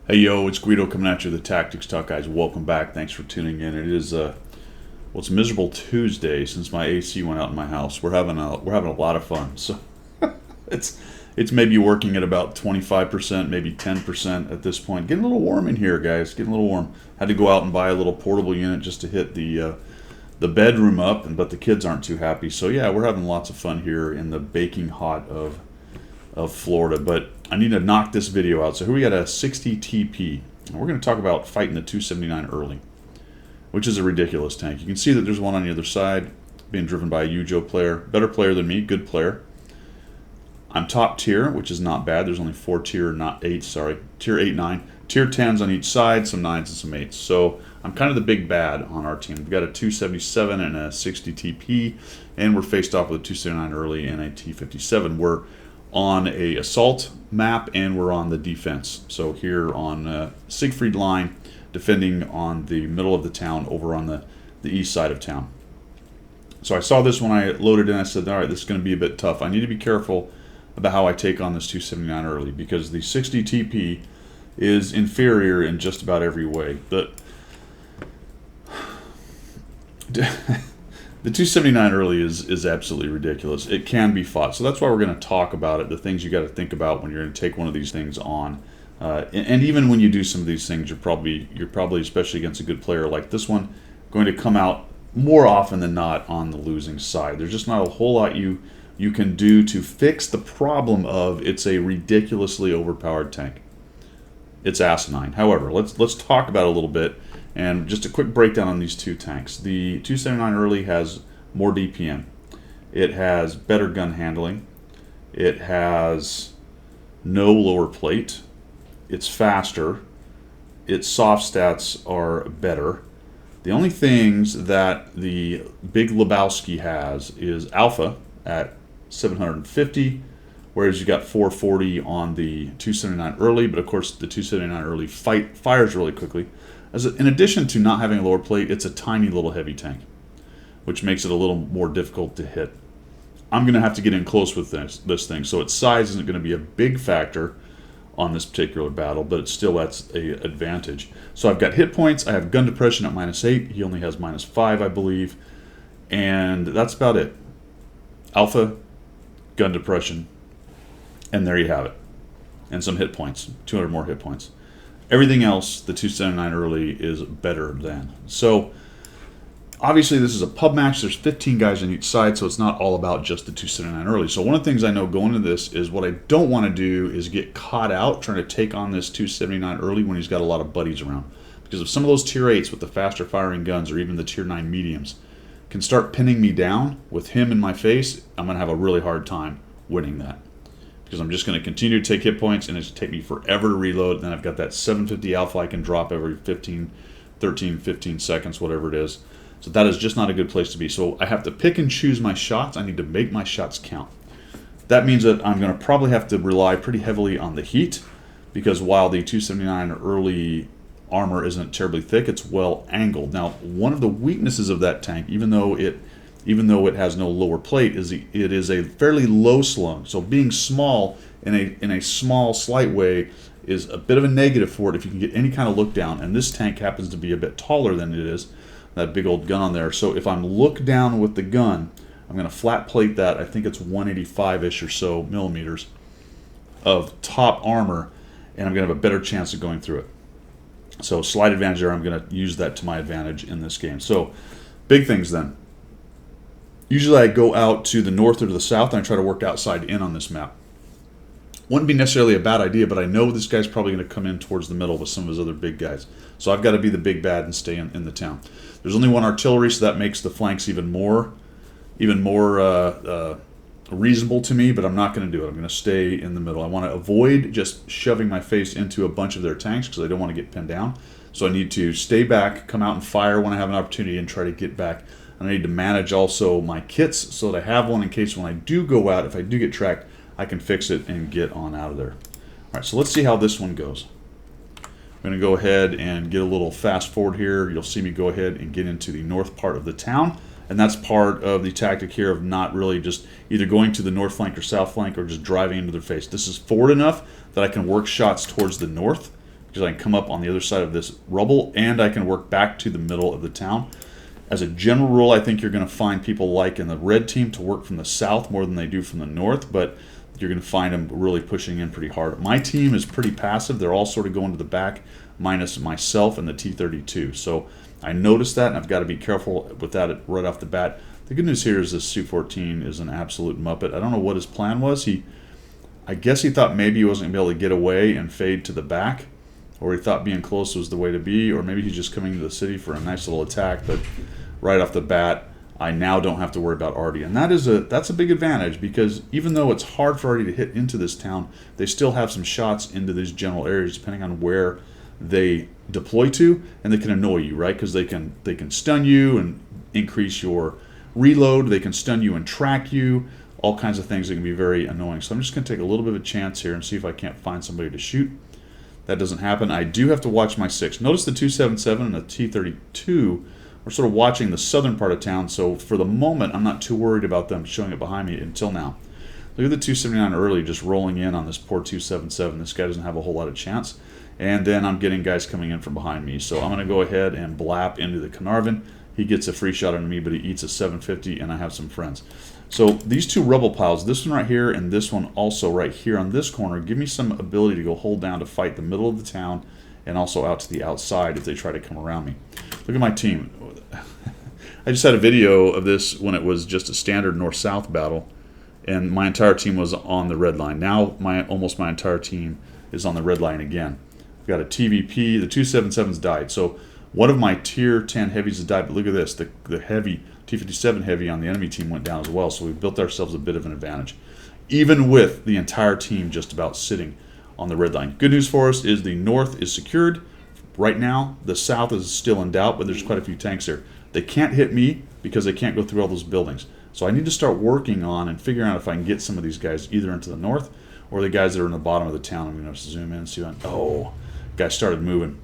Hey yo, it's Guido coming at you, the Tactics Talk guys. Welcome back. Thanks for tuning in. It is it's miserable Tuesday since my AC went out in my house. We're having a lot of fun. So it's maybe working at about 25%, maybe 10% at this point. Getting a little warm in here, guys. Getting a little warm. Had to go out and buy a little portable unit just to hit the bedroom up, but the kids aren't too happy. So yeah, we're having lots of fun here in the baking hot of Florida, but I need to knock this video out. So here we got a 60 TP. And we're going to talk about fighting the 279 early, which is a ridiculous tank. You can see that there's one on the other side being driven by a Yujo player. Better player than me, good player. I'm top tier, which is not bad. There's only four tier, not eight, sorry. Tier 8, 9. Tier 10s on each side, some 9s and some 8s. So I'm kind of the big bad on our team. We've got a 277 and a 60 TP, and we're faced off with a 279 early and a T57. We're on a assault map and we're on the defense. So here on Siegfried line, defending on the middle of the town over on the east side of town. So I saw this when I loaded in. I said, all right, this is going to be a bit tough. I need to be careful about how I take on this 279 early because the 60 TP is inferior in just about every way. The 279 early is absolutely ridiculous. It can be fought. So that's why we're going to talk about it, the things you got to think about when you're going to take one of these things on. And even when you do some of these things, you're probably, especially against a good player like this one, going to come out more often than not on the losing side. There's just not a whole lot you can do to fix the problem of it's a ridiculously overpowered tank. It's asinine. However, let's talk about it a little bit. And just a quick breakdown on these two tanks. The 279 early has more DPM. It has better gun handling. It has no lower plate. It's faster. Its soft stats are better. The only things that the Big Lebowski has is alpha at 750, whereas you got 440 on the 279 early, but of course the 279 early fires really quickly. In addition to not having a lower plate, it's a tiny little heavy tank, which makes it a little more difficult to hit. I'm going to have to get in close with this thing, so its size isn't going to be a big factor on this particular battle, but it's still that's an advantage. So I've got hit points. I have gun depression at -8. He only has -5, I believe, and that's about it. Alpha, gun depression, and there you have it. And some hit points, 200 more hit points. Everything else, the 279 early is better than. So, obviously this is a pub match. There's 15 guys on each side, so it's not all about just the 279 early. So one of the things I know going into this is what I don't want to do is get caught out trying to take on this 279 early when he's got a lot of buddies around. Because if some of those tier 8s with the faster firing guns or even the tier 9 mediums can start pinning me down with him in my face, I'm going to have a really hard time winning that. Because I'm just going to continue to take hit points, and it's going to take me forever to reload. And then I've got that 750 alpha I can drop every 13, 15 seconds, whatever it is. So that is just not a good place to be. So I have to pick and choose my shots. I need to make my shots count. That means that I'm going to probably have to rely pretty heavily on the heat, because while the 279 early armor isn't terribly thick, it's well angled. Now, one of the weaknesses of that tank, even though it has no lower plate, is it is a fairly low slung. So being small in a small, slight way is a bit of a negative for it if you can get any kind of look down. And this tank happens to be a bit taller than it is, that big old gun on there. So if I'm look down with the gun, I'm going to flat plate that. I think it's 185-ish or so millimeters of top armor, and I'm going to have a better chance of going through it. So slight advantage there. I'm going to use that to my advantage in this game. So big things then. Usually I go out to the north or to the south and I try to work outside in on this map. Wouldn't be necessarily a bad idea, but I know this guy's probably going to come in towards the middle with some of his other big guys. So I've got to be the big bad and stay in the town. There's only one artillery, so that makes the flanks even more reasonable to me, but I'm not going to do it. I'm going to stay in the middle. I want to avoid just shoving my face into a bunch of their tanks because I don't want to get pinned down. So I need to stay back, come out and fire when I have an opportunity, and try to get back. And I need to manage also my kits so that I have one in case when I do go out, if I do get tracked, I can fix it and get on out of there. All right, so let's see how this one goes. I'm going to go ahead and get a little fast forward here. You'll see me go ahead and get into the north part of the town. And that's part of the tactic here of not really just either going to the north flank or south flank or just driving into their face. This is forward enough that I can work shots towards the north, because I can come up on the other side of this rubble, and I can work back to the middle of the town. As a general rule, I think you're going to find people like in the red team to work from the south more than they do from the north, but you're going to find them really pushing in pretty hard. My team is pretty passive. They're all sort of going to the back, minus myself and the T-32. So I noticed that, and I've got to be careful with that right off the bat. The good news here is this Su-14 is an absolute muppet. I don't know what his plan was. I guess he thought maybe he wasn't going to be able to get away and fade to the back, or he thought being close was the way to be, or maybe he's just coming to the city for a nice little attack. But right off the bat, I now don't have to worry about Artie, and that's a big advantage, because even though it's hard for Artie to hit into this town, they still have some shots into these general areas depending on where they deploy to, and they can annoy you, right? Because they can stun you and increase your reload. They can stun you and track you. All kinds of things that can be very annoying. So I'm just going to take a little bit of a chance here and see if I can't find somebody to shoot. That doesn't happen. I do have to watch my 6. Notice the 277 and the T-32 are sort of watching the southern part of town, so for the moment I'm not too worried about them showing it behind me until now. Look at the 279 early just rolling in on this poor 277. This guy doesn't have a whole lot of chance. And then I'm getting guys coming in from behind me. So I'm going to go ahead and blap into the Carnarvon. He gets a free shot on me, but he eats a 750, and I have some friends. So these two rubble piles, this one right here and this one also right here on this corner, give me some ability to go hold down to fight the middle of the town and also out to the outside if they try to come around me. Look at my team. I just had a video of this when it was just a standard north-south battle, and my entire team was on the red line. Now almost my entire team is on the red line again. I've got a TVP. The 277's died. So one of my tier 10 heavies has died, but look at this. The heavy, T-57 heavy on the enemy team went down as well, so we've built ourselves a bit of an advantage, even with the entire team just about sitting on the red line. Good news for us is the north is secured. Right now, the south is still in doubt, but there's quite a few tanks there. They can't hit me because they can't go through all those buildings. So I need to start working on and figuring out if I can get some of these guys either into the north or the guys that are in the bottom of the town. I'm going to zoom in and see what... Oh, guy started moving.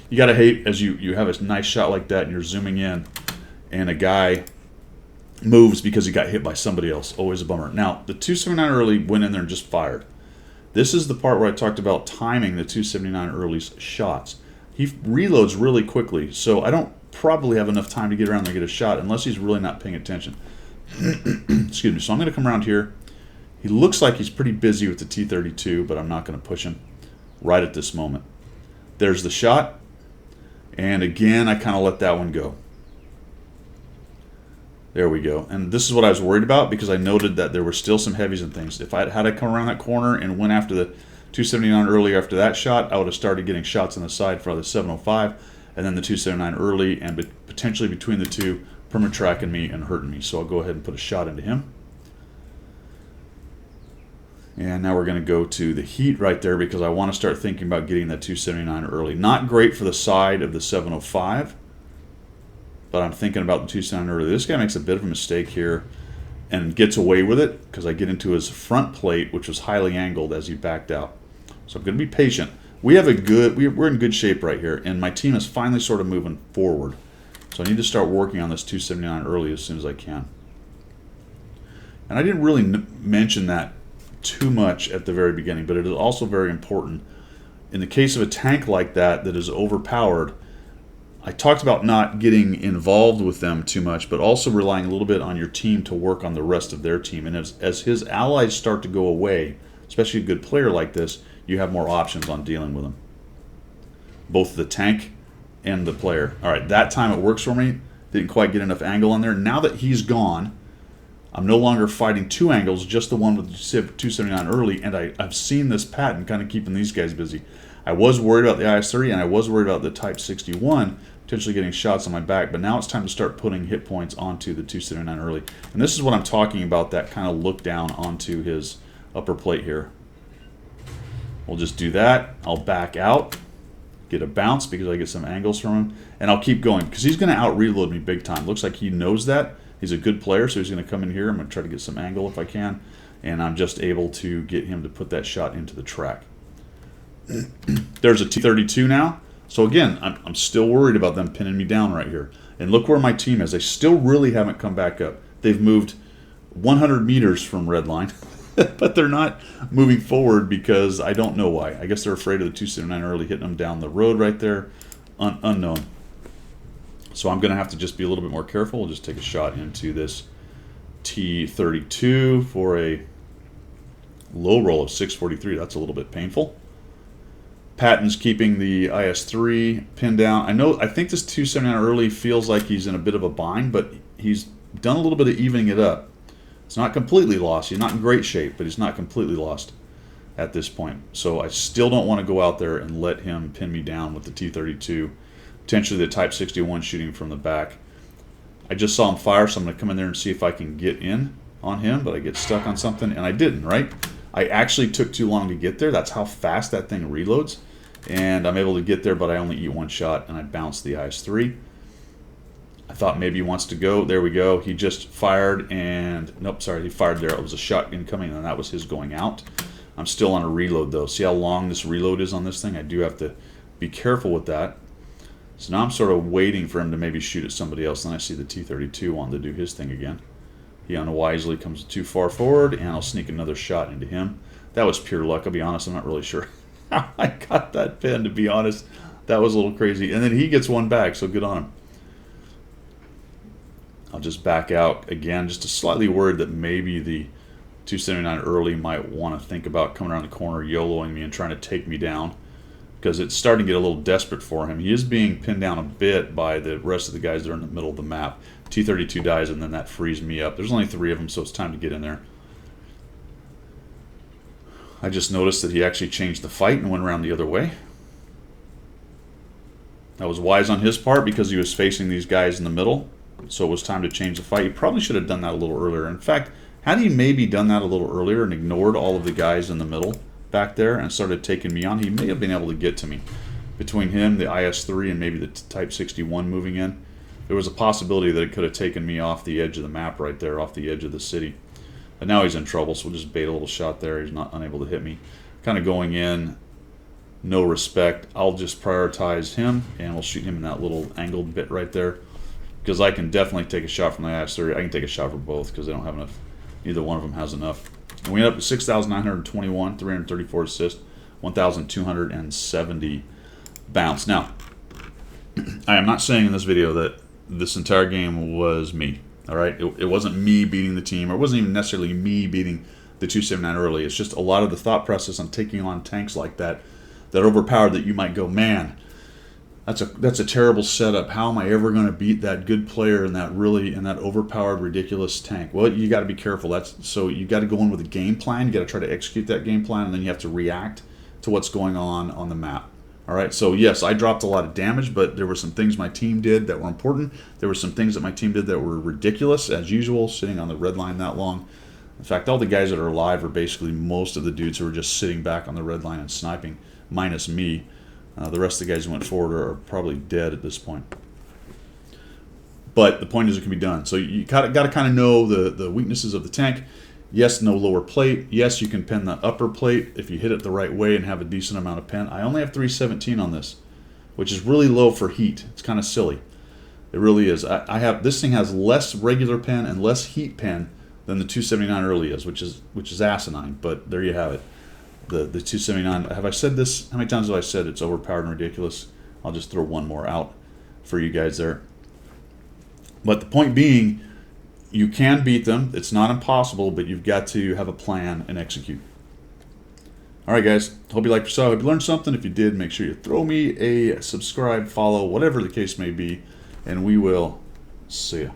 You got to hate as you have a nice shot like that and you're zooming in and a guy moves because he got hit by somebody else. Always a bummer. Now, the 279 early went in there and just fired. This is the part where I talked about timing the 279 early's shots. He reloads really quickly, so I don't probably have enough time to get around there and get a shot unless he's really not paying attention. Excuse me. So I'm going to come around here. He looks like he's pretty busy with the T-32, but I'm not going to push him right at this moment. There's the shot, and again, I kind of let that one go. There we go. And this is what I was worried about because I noted that there were still some heavies and things. If I had come around that corner and went after the 279 early after that shot, I would have started getting shots on the side for the 705, and then the 279 early, and potentially between the two, perma-tracking me and hurting me. So I'll go ahead and put a shot into him. And now we're going to go to the heat right there because I want to start thinking about getting that 279 early. Not great for the side of the 705, but I'm thinking about the 279 early. This guy makes a bit of a mistake here and gets away with it because I get into his front plate, which was highly angled as he backed out. So I'm going to be patient. We're in good shape right here, and my team is finally sort of moving forward. So I need to start working on this 279 early as soon as I can. And I didn't really mention that too much at the very beginning, but it is also very important. In the case of a tank like that is overpowered, I talked about not getting involved with them too much, but also relying a little bit on your team to work on the rest of their team. And as his allies start to go away, especially a good player like this, you have more options on dealing with them. Both the tank and the player. All right, that time it works for me. Didn't quite get enough angle on there. Now that he's gone, I'm no longer fighting two angles, just the one with the 279 early, and I've seen this pattern kind of keeping these guys busy. I was worried about the IS-30, and I was worried about the Type 61 potentially getting shots on my back, but now it's time to start putting hit points onto the 279 early. And this is what I'm talking about, that kind of look down onto his upper plate here. We'll just do that. I'll back out, get a bounce because I get some angles from him, and I'll keep going because he's going to out-reload me big time. Looks like he knows that. He's a good player, so he's going to come in here. I'm going to try to get some angle if I can, and I'm just able to get him to put that shot into the track. There's a T-32 now. So again, I'm still worried about them pinning me down right here. And look where my team is. They still really haven't come back up. They've moved 100 meters from red line. but they're not moving forward because I don't know why. I guess they're afraid of the 279 early hitting them down the road right there. Unknown. So I'm going to have to just be a little bit more careful. We'll just take a shot into this T32 for a low roll of 643. That's a little bit painful. Patton's keeping the IS3 pinned down. I think this 279 early feels like he's in a bit of a bind, but he's done a little bit of evening it up. It's not completely lost. He's not in great shape, but he's not completely lost at this point. So I still don't want to go out there and let him pin me down with the T32, potentially the Type 61 shooting from the back. I just saw him fire, so I'm going to come in there and see if I can get in on him, but I get stuck on something, and I didn't, right? I actually took too long to get there. That's how fast that thing reloads. And I'm able to get there, but I only eat one shot, and I bounce the IS-3. I thought maybe he wants to go. There we go. He just fired, and nope, sorry, he fired there. It was a shot incoming, and that was his going out. I'm still on a reload, though. See how long this reload is on this thing? I do have to be careful with that. So now I'm sort of waiting for him to maybe shoot at somebody else. Then I see the T-32 wanting to do his thing again. He unwisely comes too far forward, and I'll sneak another shot into him. That was pure luck. I'll be honest, I'm not really sure how I got that pin, to be honest. That was a little crazy. And then he gets one back, so good on him. I'll just back out again, just slightly worried that maybe the 279 early might want to think about coming around the corner, YOLOing me and trying to take me down, because it's starting to get a little desperate for him. He is being pinned down a bit by the rest of the guys that are in the middle of the map. T-32 dies, and then that frees me up. There's only 3 of them, so it's time to get in there. I just noticed that he actually changed the fight and went around the other way. That was wise on his part because he was facing these guys in the middle, so it was time to change the fight. He probably should have done that a little earlier. In fact, had he maybe done that a little earlier and ignored all of the guys in the middle back there and started taking me on, he may have been able to get to me. Between him, the IS-3, and maybe the Type 61 moving in, there was a possibility that it could have taken me off the edge of the map right there, off the edge of the city. And now he's in trouble, so we'll just bait a little shot there. He's not unable to hit me. Kind of going in, no respect. I'll just prioritize him, and we'll shoot him in that little angled bit right there. Because I can definitely take a shot from the IS-3. I can take a shot for both because they don't have enough. Neither one of them has enough. And we end up with 6,921, 334 assists, 1,270 bounce. Now, I am not saying in this video that this entire game was me. All right, it wasn't me beating the team, or it wasn't even necessarily me beating the 279 early. It's just a lot of the thought process on taking on tanks like that that overpowered, that you might go, man, that's a terrible setup. How am I ever going to beat that good player in that overpowered, ridiculous tank? Well, you got to be careful. So you got to go in with a game plan. You got to try to execute that game plan, and then you have to react to what's going on the map. All right, so yes, I dropped a lot of damage, but there were some things my team did that were important. There were some things that my team did that were ridiculous, as usual, sitting on the red line that long. In fact, all the guys that are alive are basically most of the dudes who are just sitting back on the red line and sniping, minus me. The rest of the guys who went forward are probably dead at this point. But the point is, it can be done. So you got to kind of know the weaknesses of the tank. Yes, no lower plate. Yes, you can pin the upper plate if you hit it the right way and have a decent amount of pin. I only have 317 on this, which is really low for heat. It's kind of silly. It really is. This thing has less regular pin and less heat pin than the 279 early is, which is asinine. But there you have it. The 279. Have I said this? How many times have I said it's overpowered and ridiculous? I'll just throw one more out for you guys there. But the point being, you can beat them. It's not impossible, but you've got to have a plan and execute. All right, guys. Hope you liked your hope you learned something. If you did, make sure you throw me a subscribe, follow, whatever the case may be, and we will see you.